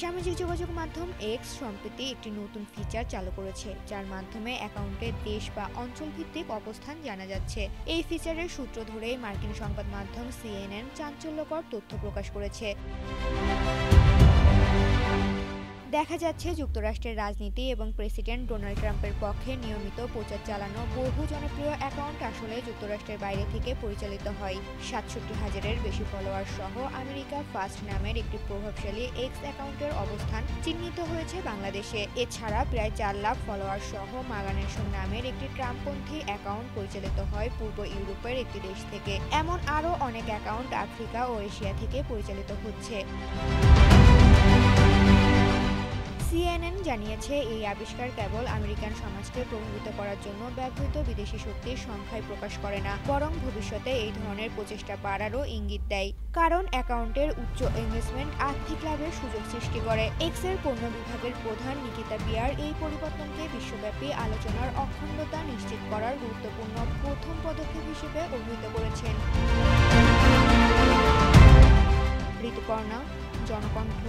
সামাজিক যোগাযোগ মাধ্যম এক্স সম্প্রতি একটি নতুন ফিচার চালু করেছে, যার মাধ্যমে অ্যাকাউন্টের দেশ বা অঞ্চল ভিত্তিক অবস্থান জানা যাচ্ছে। এই ফিচারের সূত্র ধরেই মার্কিন সংবাদ মাধ্যম CNN চাঞ্চল্যকর তথ্য প্রকাশ করেছে। দেখা যাচ্ছে যুক্তরাষ্ট্রের রাজনীতি এবং প্রেসিডেন্ট ডোনাল্ড ট্রাম্পের পক্ষে নিয়মিত প্রচার চালানো বহু জনপ্রিয় অ্যাকাউন্ট আসলে যুক্তরাষ্ট্রের বাইরে থেকে পরিচালিত হয়। ৬৭,০০০-এর বেশি ফলোয়ার সহ আমেরিকা ফার্স্ট নামের একটি প্রভাবশালী এক্স অ্যাকাউন্টের অবস্থান চিহ্নিত হয়েছে বাংলাদেশে। এছাড়া প্রায় ৪ লাখ ফলোয়ার সহ মাগানেশন নামের একটি ট্রাম্পপন্থী অ্যাকাউন্ট পরিচালিত হয় পূর্ব ইউরোপের একটি দেশ থেকে। এমন আরও অনেক অ্যাকাউন্ট আফ্রিকা ও এশিয়া থেকে পরিচালিত হচ্ছে। CNN জানিয়েছে, এই আবিষ্কার কেবল আমেরিকান সমাজকে প্রভাবিত করার জন্য ব্যবহৃত বিদেশি শক্তির সংখ্যাই প্রকাশ করে না, বরং ভবিষ্যতে এই ধরনের প্রচেষ্টা বাড়ারও ইঙ্গিত দেয়। কারণ অ্যাকাউন্টের উচ্চ এঙ্গেজমেন্ট আর্থিক লাভের সুযোগ সৃষ্টি করে। এক্সের পণ্য বিভাগের প্রধান নিকিতা বিয়ার এই পরিবর্তনকে বিশ্বব্যাপী আলোচনার অখণ্ডতা নিশ্চিত করার গুরুত্বপূর্ণ প্রথম পদক্ষেপ হিসেবে অভিহিত করেছেন। ঋতুপর্ণা, জনকণ্ঠ।